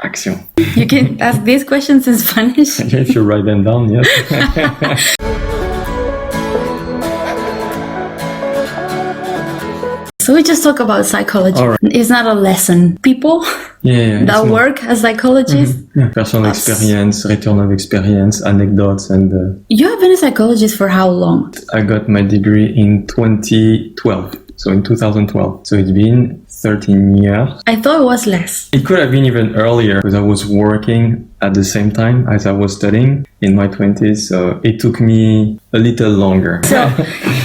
Acción. You can ask these questions in Spanish. If you write them down, yes. So we just talk about psychology. All right. It's not a lesson. People that work as psychologists. Yeah. Personal experience, return of experience, anecdotes, and... You have been a psychologist for how long? I got my degree in 2012. So in 2012. So it's been 13 years. I thought it was less. It could have been even earlier because I was working at the same time as I was studying in my 20s. So it took me a little longer. So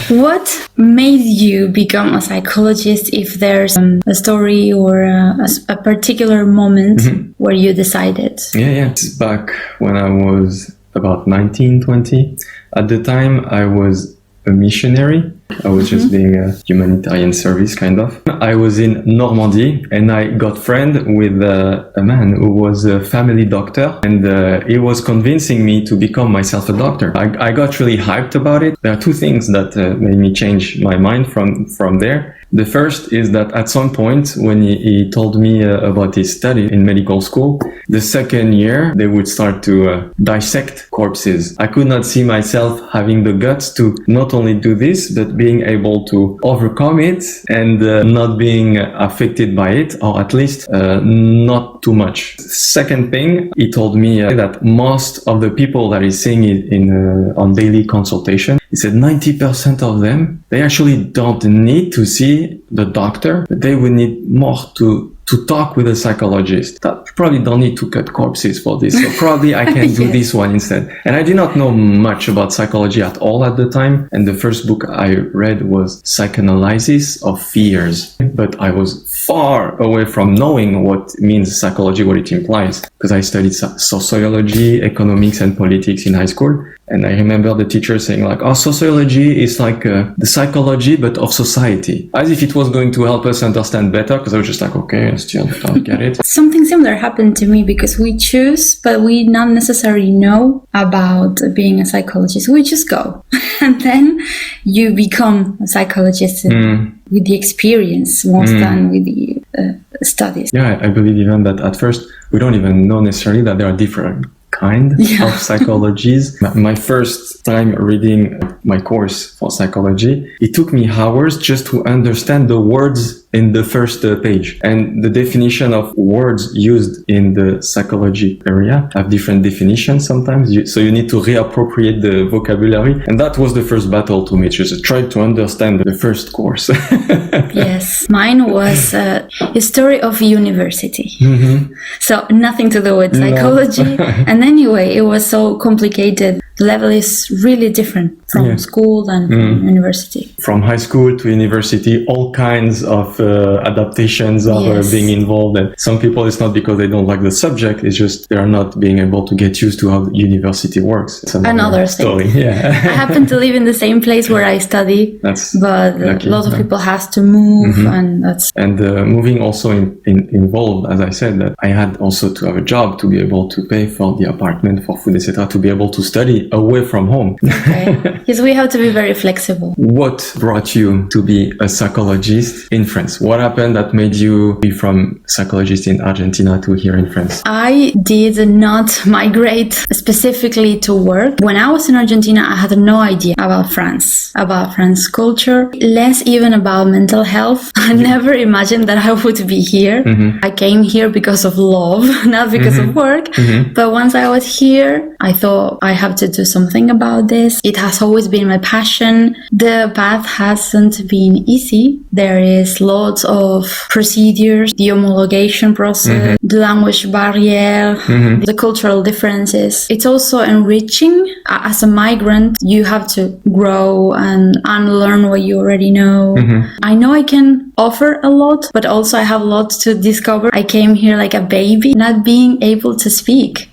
what made you become a psychologist, if there's a story or a particular moment where you decided? Yeah. It's back when I was about 19, 20. At the time, I was a missionary. I was just being a humanitarian service, kind of. I was in Normandy and I got friend with a man who was a family doctor, and he was convincing me to become myself a doctor. I got really hyped about it. There are two things that made me change my mind from there. The first is that at some point when he told me about his study in medical school, the second year they would start to dissect corpses. I could not see myself having the guts to not only do this, but being able to overcome it and not being affected by it, or at least not too much. Second thing, he told me that most of the people that he's seeing on daily consultation, he said 90% of them, they actually don't need to see the doctor, but they would need more to talk with a psychologist. That probably don't need to cut corpses for this. So probably I can do this one instead. And I did not know much about psychology at all at the time. And the first book I read was Psychoanalysis of Fears. But I was far away from knowing what means psychology, what it implies. Because I studied sociology, economics, and politics in high school. And I remember the teacher saying like, sociology is like the psychology, but of society. As if it was going to help us understand better, because I was just like, okay, I still don't get it. Something similar happened to me, because we choose, but we not necessarily know about being a psychologist. We just go. And then you become a psychologist with the experience more than with the studies. Yeah, I believe even that at first, we don't even know necessarily that there are different kind of psychologies. My first time reading my course for psychology, it took me hours just to understand the words in the first page. And the definition of words used in the psychology area have different definitions sometimes. So you need to reappropriate the vocabulary. And that was the first battle to me, just try to understand the first course. Yes, mine was history of university. So nothing to do with psychology. And anyway, it was so complicated. The level is really different from school and from university. From high school to university, all kinds of adaptations are being involved. And some people, it's not because they don't like the subject, it's just they are not being able to get used to how the university works. It's another story. Thing. I happen to live in the same place where I study, but a lot of people have to move, and that's... And moving also involved, as I said, that I had also to have a job to be able to pay for the apartment, for food, etc., to be able to study away from home. Okay. Yes, we have to be very flexible. What brought you to be a psychologist in France? What happened that made you be from psychologist in Argentina to here in France? I did not migrate specifically to work. When I was in Argentina, I had no idea about France culture, less even about mental health. I never imagined that I would be here. I came here because of love, not because of work. But once I was here, I thought I have to do something about this. It has always been my passion. The path hasn't been easy. There is lots of procedures, the homologation process, the language barrier, the cultural differences. It's also enriching. As a migrant, you have to grow and unlearn what you already know. I know I can offer a lot, but also I have a lot to discover. I came here like a baby, not being able to speak.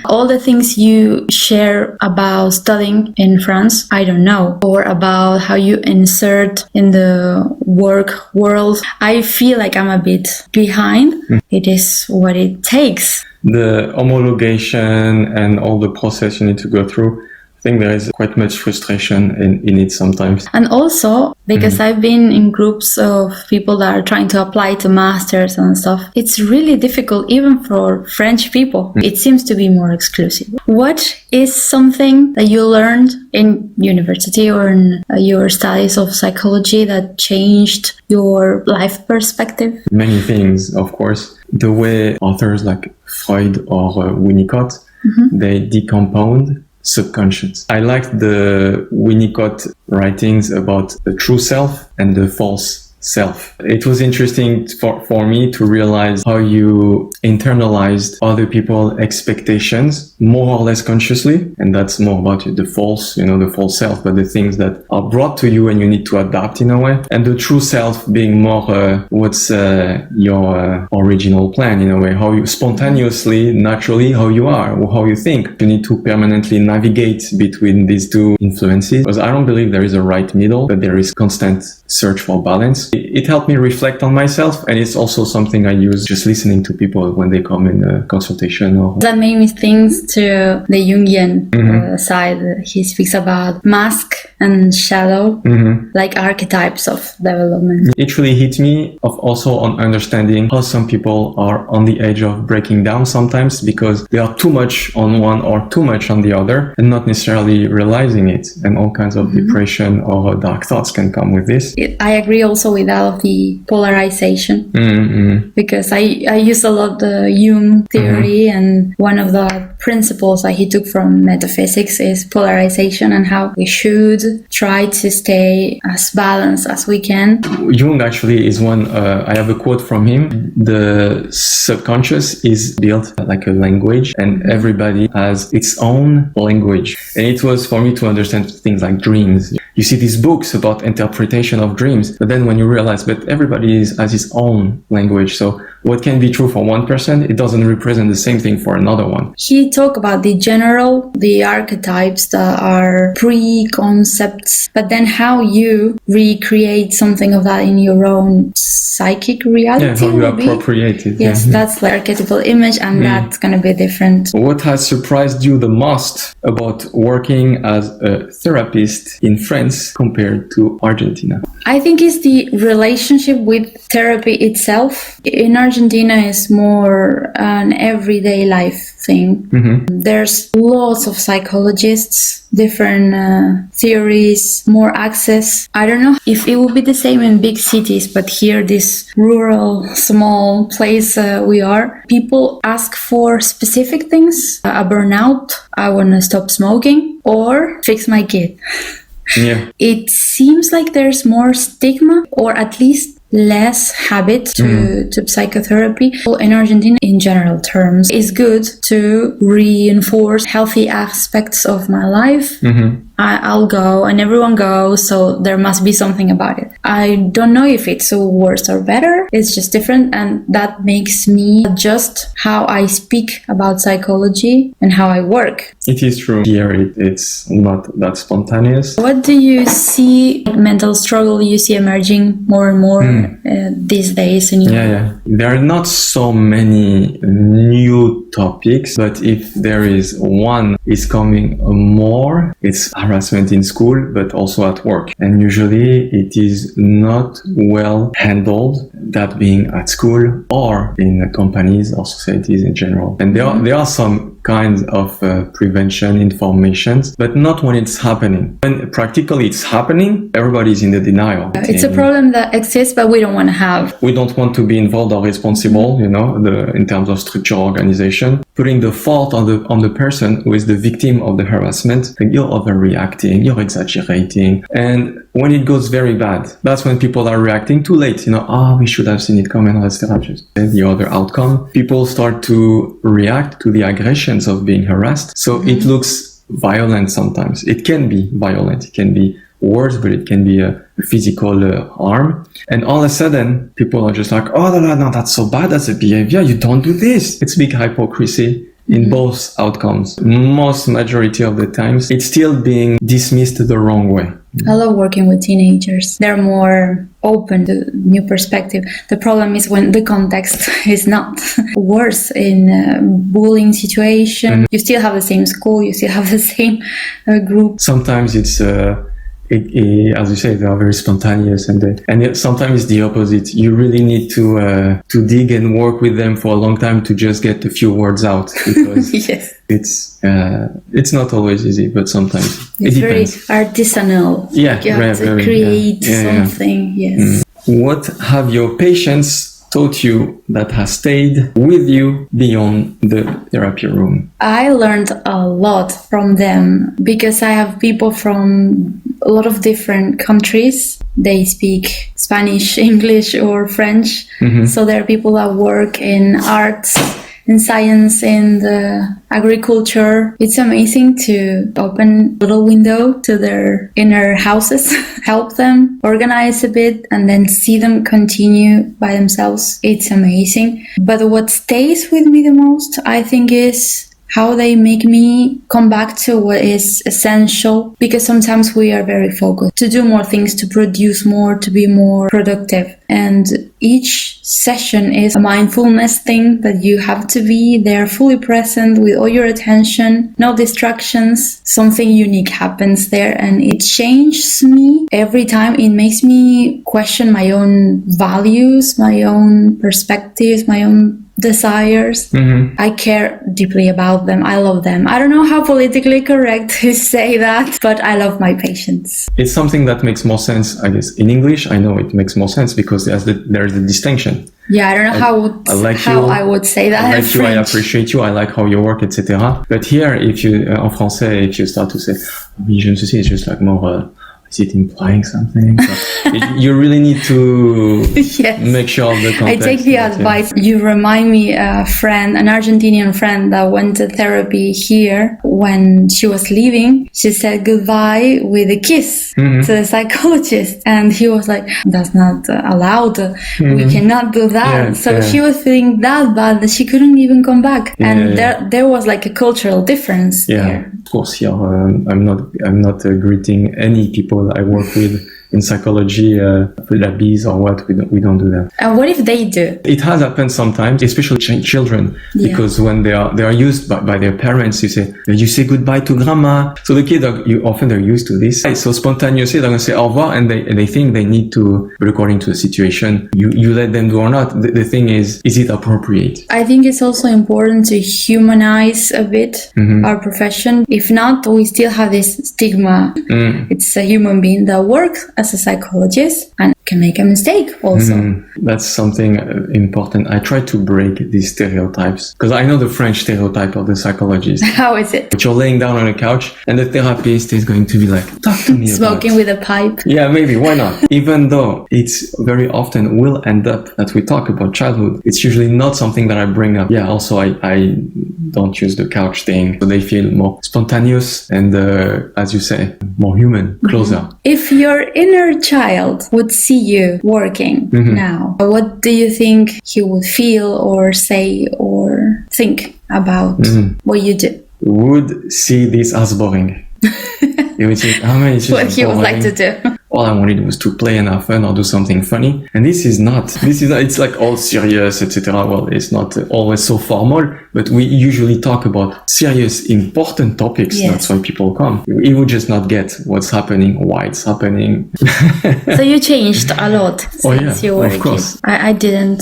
All the things you share about studying in France, I don't know, or about how you insert in the work world. I feel like I'm a bit behind. It is what it takes. The homologation and all the process you need to go through, I think there is quite much frustration in it sometimes. And also, because I've been in groups of people that are trying to apply to masters and stuff, it's really difficult even for French people. It seems to be more exclusive. What is something that you learned in university or in your studies of psychology that changed your life perspective? Many things, of course. The way authors like Freud or Winnicott, they decompose subconscious. I liked the Winnicott writings about the true self and the false self. It was interesting for me to realize how you internalized other people's expectations more or less consciously, and that's more about the false, the false self, but the things that are brought to you and you need to adapt in a way, and the true self being more what's your original plan in a way, how you spontaneously, naturally, how you are, or how you think. You need to permanently navigate between these two influences, because I don't believe there is a right middle, but there is constant search for balance. It helped me reflect on myself, and it's also something I use just listening to people when they come in a consultation. That made me think to the Jungian side. He speaks about mask and shadow, like archetypes of development. It really hit me also on understanding how some people are on the edge of breaking down sometimes because they are too much on one or too much on the other and not necessarily realizing it, and all kinds of depression or dark thoughts can come with this. I agree also with all of the polarization because I use a lot the Jung theory, and one of the principles that he took from metaphysics is polarization and how we should try to stay as balanced as we can. Jung actually is one, I have a quote from him: the subconscious is built like a language and everybody has its own language. And it was for me to understand things like dreams. You see these books about interpretation of dreams, but then when you realize that everybody has his own language, so what can be true for one person, it doesn't represent the same thing for another one. He talked about the archetypes that are pre-concepts, but then how you recreate something of that in your own psychic reality. Yeah, how you appropriate it. Yes, that's the archetypal image, and that's going to be different. What has surprised you the most about working as a therapist in France compared to Argentina? I think it's the relationship with therapy itself. In Argentina, it's more an everyday life thing. There's lots of psychologists, different theories, more access. I don't know if it would be the same in big cities, but here, this rural, small place we are, people ask for specific things. A burnout, I want to stop smoking, or fix my kid. Yeah. It seems like there's more stigma, or at least less habit to psychotherapy. In Argentina, in general terms, it's good to reinforce healthy aspects of my life. I'll go and everyone goes, so there must be something about it. I don't know if it's worse or better. It's just different, and that makes me adjust how I speak about psychology and how I work. It is true. Here it's not that spontaneous. What do you see mental struggle you see emerging more and more these days? There are not so many new topics, but if there is one is coming more, it's harassment in school, but also at work. And usually it is not well handled, that being at school or in companies or societies in general. And there are some kinds of prevention informations, but not when it's happening. When practically it's happening, everybody's in the denial. It's a problem that exists, but we don't want to have. We don't want to be involved or responsible, in terms of structure organization, putting the fault on the person who is the victim of the harassment. Like, you're overreacting, you're exaggerating. And when it goes very bad, that's when people are reacting too late. We should have seen it coming, etc. And the other outcome, people start to react to the aggressions of being harassed. So it looks violent sometimes. It can be violent. It can be worse, but it can be a physical harm. And all of a sudden, people are just like, oh, no, that's so bad. That's a behavior. You don't do this. It's big hypocrisy. in both outcomes. Most majority of the times, it's still being dismissed the wrong way. I love working with teenagers. They're more open to new perspective. The problem is when the context is not worse in a bullying situation. You still have the same school, you still have the same group. Sometimes it's as you say, they are very spontaneous, and yet sometimes it's the opposite. You really need to dig and work with them for a long time to just get a few words out, because Yes. it's not always easy, but sometimes It's it very depends. artisanal. Yeah, You have to create something. Yes. What have your patients taught you that has stayed with you beyond the therapy room? I learned a lot from them because I have people from a lot of different countries. They speak Spanish, English, or French. So there are people that work in arts, in science, in the agriculture. It's amazing to open a little window to their inner houses, help them organize a bit, and then see them continue by themselves. It's amazing. But what stays with me the most, I think, is how they make me come back to what is essential, because sometimes we are very focused to do more things, to produce more, to be more productive. And each session is a mindfulness thing that you have to be there fully present with all your attention, no distractions. Something unique happens there, and it changes me every time. It makes me question my own values, my own perspectives, my own desires. I care deeply about them. I love them. I don't know how politically correct to say that, but I love my patients. It's something that makes more sense, I guess. In English, I know it makes more sense because there's the distinction. Yeah, I don't know how I would say that. I in like you, I French. appreciate you, I like how you work, etc. But here, if you, en français, if you start to say, oui, je me soucie, it's just like more, is it implying something? So you really need to Yes. make sure of the I context. take the advice. You remind me a friend, an Argentinian friend that went to therapy here. When she was leaving, she said goodbye with a kiss to the psychologist. And he was like, that's not allowed. We cannot do that. So she was feeling that bad that she couldn't even come back. And there was like a cultural difference there. Of course, here, I'm not greeting any people I work with in psychology, therapies or what, we don't do that. And what if they do? It has happened sometimes, especially children, because when they are used by their parents, you say goodbye to grandma. So the kids they're used to this. So spontaneously they're going to say au revoir, and they think they need to, but according to the situation, you let them do or not. The thing is it appropriate? I think it's also important to humanize a bit our profession. If not, we still have this stigma. It's a human being that works as a psychologist and can make a mistake also. That's something important. I try to break these stereotypes, because I know the French stereotype of the psychologist. How is it? But you're laying down on a couch and the therapist is going to be like, talk to me Smoking with a pipe. Yeah, maybe, why not? Even though it's very often will end up that we talk about childhood, it's usually not something that I bring up. Yeah, also I don't use the couch thing, so they feel more spontaneous and, as you say, more human, closer. If your inner child would see you working now, what do you think he would feel or say or think about what you do? Would see this as boring. You would think, What he would like to do. All I wanted was to play and have fun or do something funny. And this is not, it's like all serious, etc. Well, it's not always so formal, but we usually talk about serious, important topics. Yes. That's why people come. You would just not get what's happening, why it's happening. So you changed a lot since you were of a course. kid. I didn't.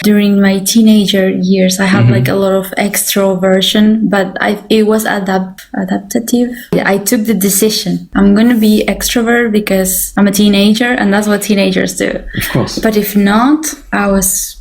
During my teenager years, I had like a lot of extroversion, but it was adaptative. I took the decision. I'm going to be extrovert because I'm a teenager, and that's what teenagers do. Of course. But if not, I was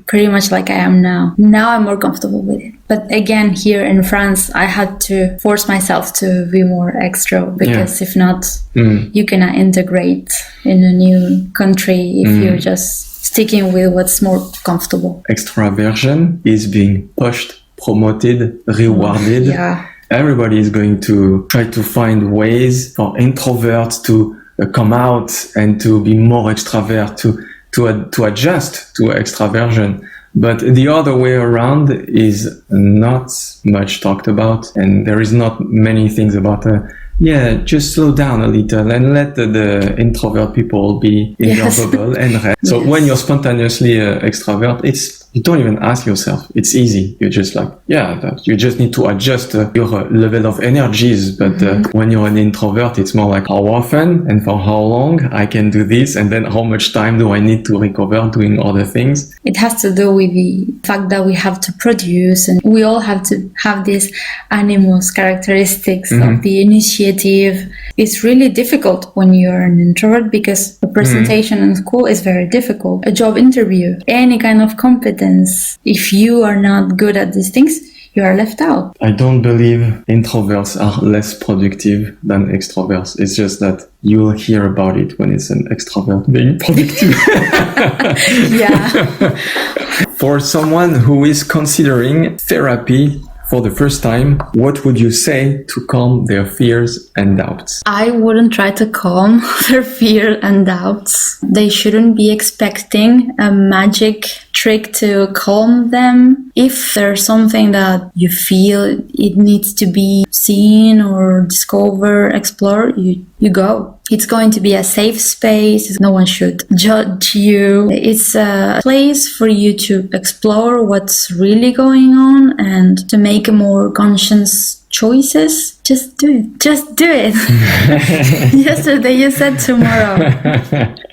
pretty much like I am now. Now I'm more comfortable with it. But again, here in France, I had to force myself to be more extro, because if not, you cannot integrate in a new country if you're just sticking with what's more comfortable. Extraversion is being pushed, promoted, rewarded. Yeah. Everybody is going to try to find ways for introverts to come out and to be more extravert, to adjust to extraversion. But the other way around is not much talked about, and there is not many things about just slow down a little and let the introvert people be in Yes. their bubble and rest. So Yes. when you're spontaneously extrovert, you don't even ask yourself. It's easy. You're just like, you just need to adjust your level of energies. But when you're an introvert, it's more like how often and for how long I can do this, and then how much time do I need to recover doing other things. It has to do with the fact that we have to produce, and we all have to have these animals characteristics of the initiative. It's really difficult when you're an introvert because a presentation in school is very difficult. A job interview, any kind of competence. If you are not good at these things, you are left out. I don't believe introverts are less productive than extroverts. It's just that you'll hear about it when it's an extrovert being productive. Yeah. For someone who is considering therapy for the first time, what would you say to calm their fears and doubts? I wouldn't try to calm their fear and doubts. They shouldn't be expecting a magic trick to calm them. If there's something that you feel it needs to be seen or discovered, explored, you go. It's going to be a safe space. No one should judge you. It's a place for you to explore what's really going on and to make a more conscious choices. Just do it. Just do it. Yesterday you said tomorrow.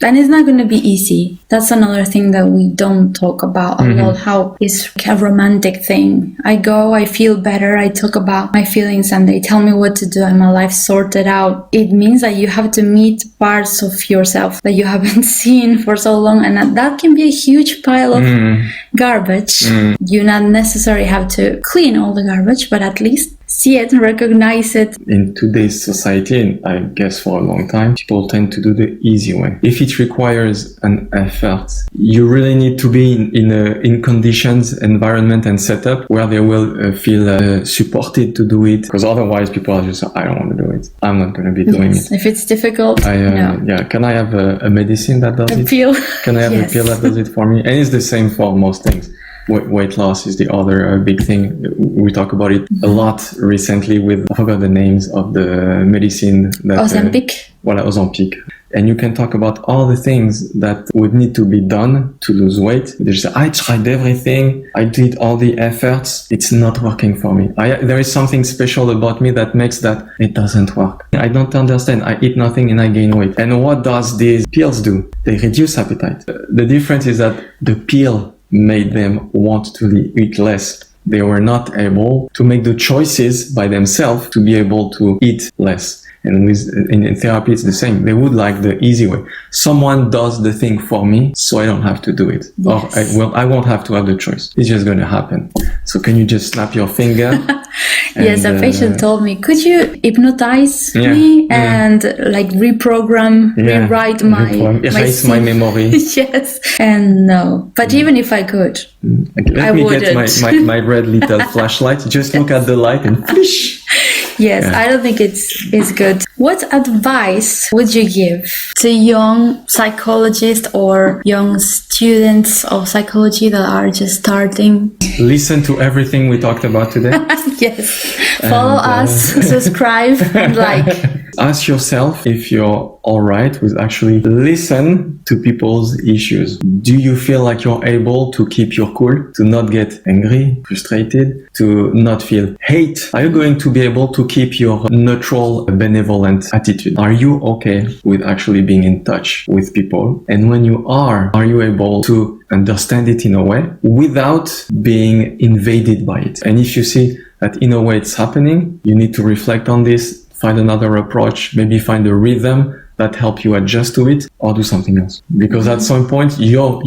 And it's not going to be easy. That's another thing that we don't talk about a lot, how it's a romantic thing. I go, I feel better, I talk about my feelings and they tell me what to do and my life sorted out. It means that you have to meet parts of yourself that you haven't seen for so long, and that can be a huge pile of garbage. You not necessarily have to clean all the garbage, but at least see it and recognize it. In today's society, and I guess for a long time, people tend to do the easy way. If it requires an effort, you really need to be in conditions, environment and setup where they will feel supported to do it, because otherwise people are just, I don't want to do it. I'm not going to be doing it. If it's difficult, no. Yeah, can I have a medicine that does A it? pill. Can I have a pill that does it for me? And it's the same for most things. Weight loss is the other big thing. We talk about it a lot recently with, I forgot the names of the medicine that... Ozempic. Ozempic. And you can talk about all the things that would need to be done to lose weight. There's, I tried everything. I did all the efforts. It's not working for me. There is something special about me that makes that it doesn't work. I don't understand. I eat nothing and I gain weight. And what does these pills do? They reduce appetite. The difference is that the pill made them want to eat less. They were not able to make the choices by themselves to be able to eat less. And in therapy, it's the same. They would like the easy way. Someone does the thing for me, so I don't have to do it. Yes. Or I won't have to have the choice. It's just going to happen. So can you just snap your finger? Yes, a patient told me, could you hypnotize me and like reprogram, rewrite erase my memory? Yes, and no. But even if I could, let me get my red little flashlight. Just look at the light and flish. Yes, I don't think it's good. What advice would you give to young psychologists or young students of psychology that are just starting? Listen to everything we talked about today. Yes. Follow us, subscribe, and like. Ask yourself if you're all right with actually listen to people's issues. Do you feel like you're able to keep your cool, to not get angry, frustrated, to not feel hate? Are you going to be able to keep your neutral, benevolent attitude? Are you okay with actually being in touch with people? And when you are you able to understand it in a way without being invaded by it? And if you see that in a way it's happening, you need to reflect on this, find another approach, maybe find a rhythm that help you adjust to it, or do something else. Because at some point, you are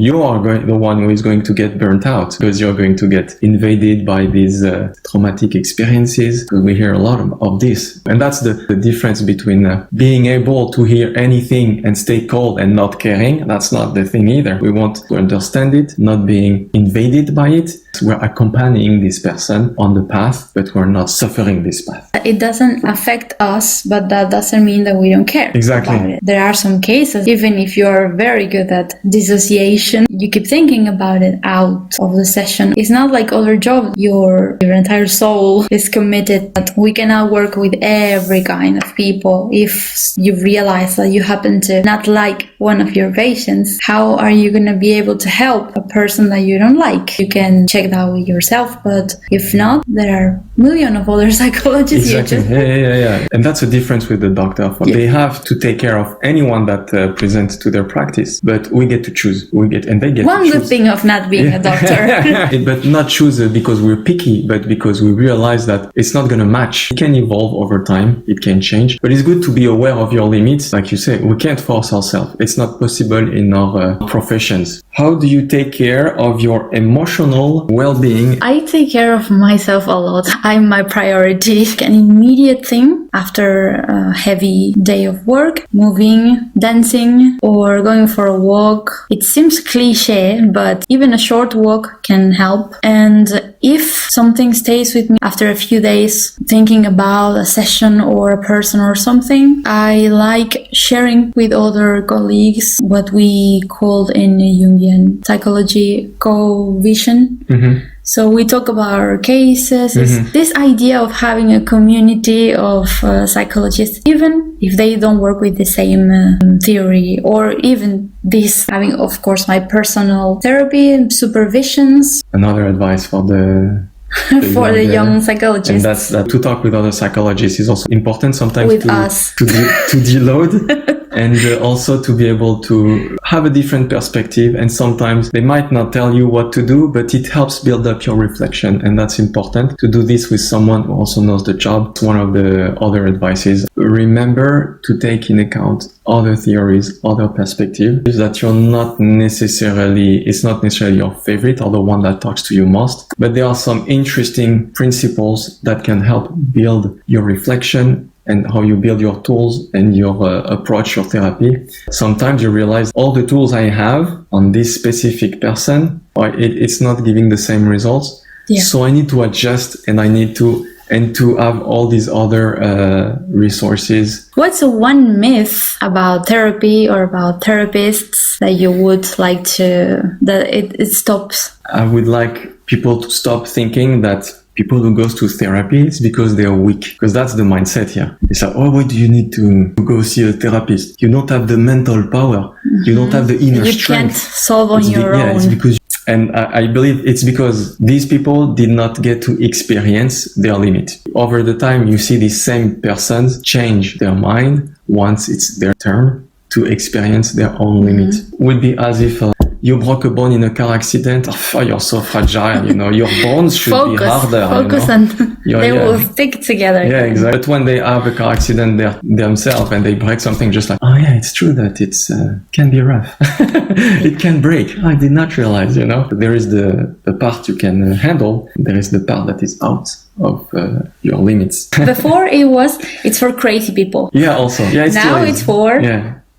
the one who is going to get burnt out, because you're going to get invaded by these traumatic experiences. We hear a lot of this. And that's the difference between being able to hear anything and stay cold and not caring. That's not the thing either. We want to understand it, not being invaded by it. We're accompanying this person on the path, but we're not suffering this path. It doesn't affect us, but that doesn't mean that we don't care Exactly. about it. There are some cases, even if you are very good at dissociation, you keep thinking about it out of the session. It's not like other jobs. Your entire soul is committed. That we cannot work with every kind of people. If you realize that you happen to not like one of your patients, how are you going to be able to help a person that you don't like? You can check that with yourself, but if not, there are millions of other psychologists. Exactly. Yeah. And that's the difference with the doctor. They have to take care of anyone that presents to their practice, but we get to choose. And they get one to choose. good thing of not being a doctor. But not choose because we're picky, but because we realize that it's not going to match. It can evolve over time. It can change. But it's good to be aware of your limits. Like you say, we can't force ourselves. It's not possible in our professions. How do you take care of your emotional well-being? I take care of myself a lot. I'm my priority. An immediate thing after a heavy day of work, moving, dancing, or going for a walk. It seems cliche, but even a short walk can help. And if something stays with me after a few days, thinking about a session or a person or something, I like sharing with other colleagues what we called in Jungian psychology co-vision. Mm-hmm. So we talk about our cases. Mm-hmm. This idea of having a community of psychologists, even if they don't work with the same theory, or even this having, of course, my personal therapy and supervisions. Another advice for the for the young psychologists. And that's that to talk with other psychologists is also important sometimes with to us. to deload. And also to be able to have a different perspective. And sometimes they might not tell you what to do, but it helps build up your reflection. And that's important to do this with someone who also knows the job. One of the other advices, remember to take in account other theories, other perspectives that it's not necessarily your favorite or the one that talks to you most. But there are some interesting principles that can help build your reflection and how you build your tools and your approach, your therapy. Sometimes you realize all the tools I have on this specific person, it's not giving the same results. Yeah. So I need to adjust and I need to have all these other resources. What's one myth about therapy or about therapists that you would like that it stops? I would like people to stop thinking that people who goes to therapy is because they are weak, because that's the mindset here. It's like, why do you need to go see a therapist? You don't have the mental power. Mm-hmm. You don't have the inner strength. You can't solve on your own. It's because, and I believe it's because these people did not get to experience their limit. Over the time, you see these same persons change their mind once it's their turn to experience their own limit. It would be as if you broke a bone in a car accident. Oh, you're so fragile, your bones should be harder. Focus and they will stick together. Yeah, exactly. But when they have a car accident themselves and they break something, just like, oh yeah, it's true that it's can be rough. It can break. I did not realize, There is the part you can handle. There is the part that is out of your limits. Before it's for crazy people. Yeah, also. Yeah, now it's for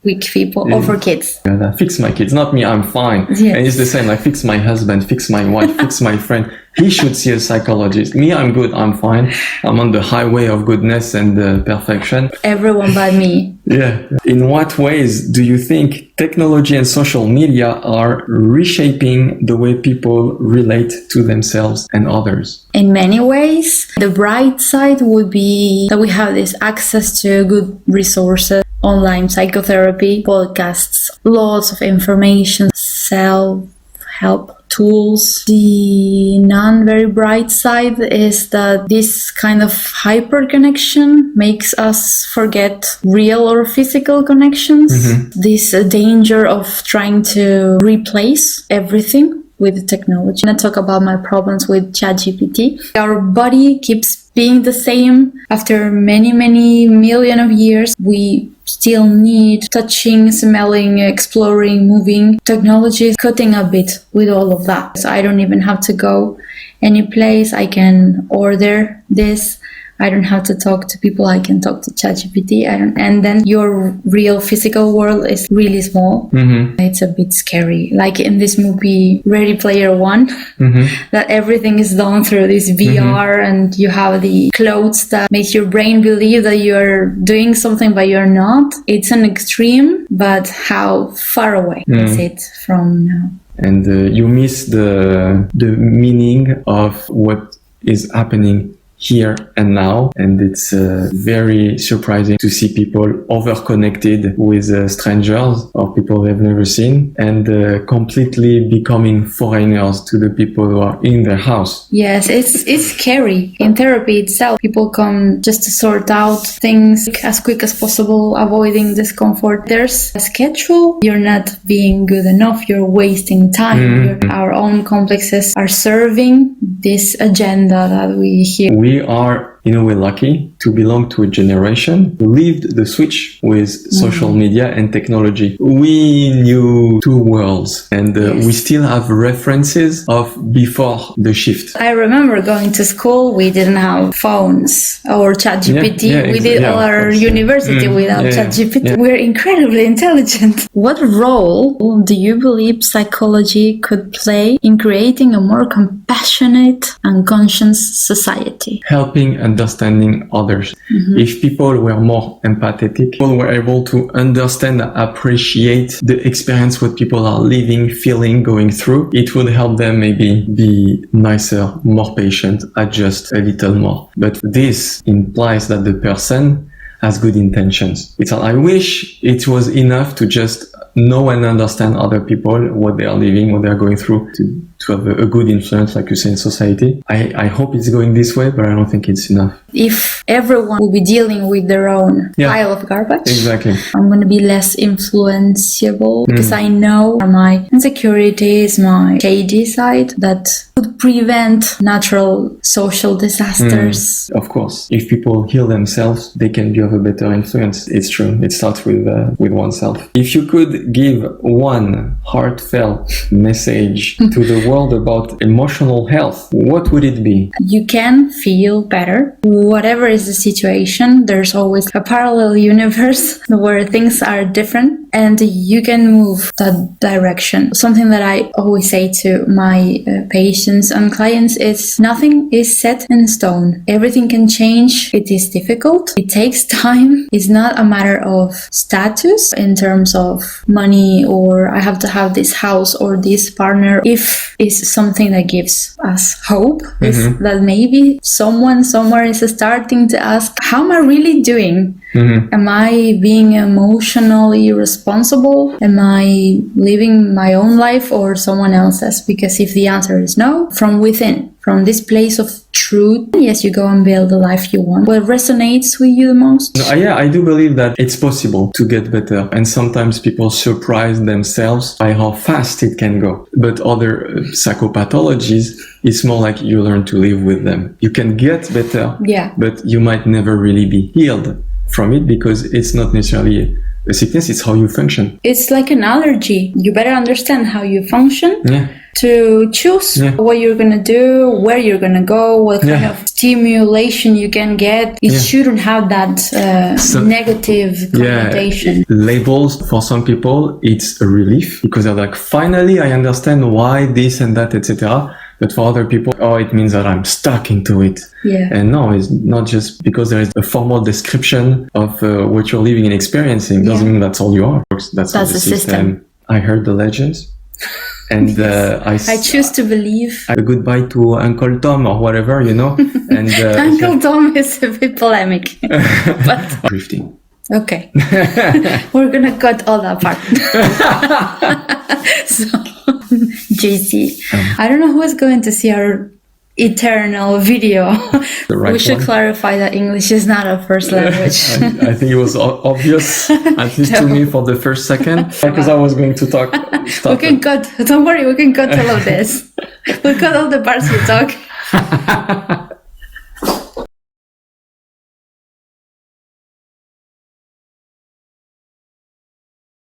weak people or for kids. Fix my kids, not me, I'm fine. Yes. And it's the same, like fix my husband, fix my wife, fix my friend. He should see a psychologist. Me, I'm good, I'm fine. I'm on the highway of goodness and perfection. Everyone but me. Yeah. In what ways do you think technology and social media are reshaping the way people relate to themselves and others? In many ways. The bright side would be that we have this access to good resources, online psychotherapy, podcasts, lots of information, self-help tools. The non-very bright side is that this kind of hyper connection makes us forget real or physical connections. Mm-hmm. This danger of trying to replace everything with technology. I talk about my problems with ChatGPT. Our body keeps being the same after many, many million of years. We still need touching, smelling, exploring, moving. Technology is cutting a bit with all of that. So I don't even have to go any place. I can order this. I don't have to talk to people. I can talk to ChatGPT. And then your real physical world is really small. It's a bit scary. Like in this movie, Ready Player One, that everything is done through this VR and you have the clothes that makes your brain believe that you're doing something, but you're not. It's an extreme, but how far away is it from now? And you miss the meaning of what is happening here and now, and it's very surprising to see people over-connected with strangers or people they've never seen, and completely becoming foreigners to the people who are in their house. Yes, it's scary. In therapy itself, people come just to sort out things as quick as possible, avoiding discomfort. There's a schedule. You're not being good enough. You're wasting time. Our own complexes are serving this agenda that we hear. We are, in a way, lucky to belong to a generation who lived the switch with social media and technology. We knew two worlds, and we still have references of before the shift. I remember going to school, we didn't have phones or ChatGPT. We did all our university without ChatGPT. We're incredibly intelligent. What role do you believe psychology could play in creating a more compassionate and conscious society? Helping understanding others. If people were more empathetic, people were able to understand and appreciate the experience what people are living, feeling, going through, it would help them maybe be nicer, more patient, adjust a little more. But this implies that the person has good intentions. I wish it was enough to just know and understand other people, what they are living, what they are going through, to have a good influence, like you say, in society. I hope it's going this way, but I don't think it's enough. If everyone will be dealing with their own pile of garbage, exactly, I'm going to be less influenceable because I know my insecurities, my shady side that could prevent natural social disasters. Of course, if people heal themselves, they can be of a better influence. It's true. It starts with oneself. If you could give one heartfelt message to the world about emotional health, what would it be? You can feel better. Whatever is the situation, there's always a parallel universe where things are different and you can move that direction. Something that I always say to my patients and clients is nothing is set in stone. Everything can change. It is difficult. It takes time. It's not a matter of status in terms of money or I have to have this house or this partner. If it's something that gives us hope, is that maybe someone somewhere is starting to ask, how am I really doing? Am I being emotionally responsible? Am I living my own life or someone else's? Because if the answer is no, from within, from this place of truth, yes, you go and build the life you want. What resonates with you the most? I do believe that it's possible to get better. And sometimes people surprise themselves by how fast it can go. But other psychopathologies, it's more like you learn to live with them. You can get better, but you might never really be healed from it because it's not necessarily a sickness, it's how you function. It's like an allergy. You better understand how you function to choose what you're going to do, where you're going to go, what kind of stimulation you can get. It shouldn't have that negative connotation. Labels, for some people, it's a relief because they're like, finally, I understand why this and that, etc. But for other people, it means that I'm stuck into it. And no, it's not just because there is a formal description of what you're living and experiencing. Doesn't mean that's all you are. That's how the system. I heard the legends. And I choose to believe. A goodbye to Uncle Tom or whatever, you know. And Uncle Tom is a bit polemic. But drifting. Okay. We're going to cut all that part. So, JC, I don't know who is going to see our eternal video. We should clarify that English is not our first language. I think it was obvious, at least to me for the first second, because I was going to talk. We can cut. Don't worry, we can cut all of this. We'll cut all the parts we talk.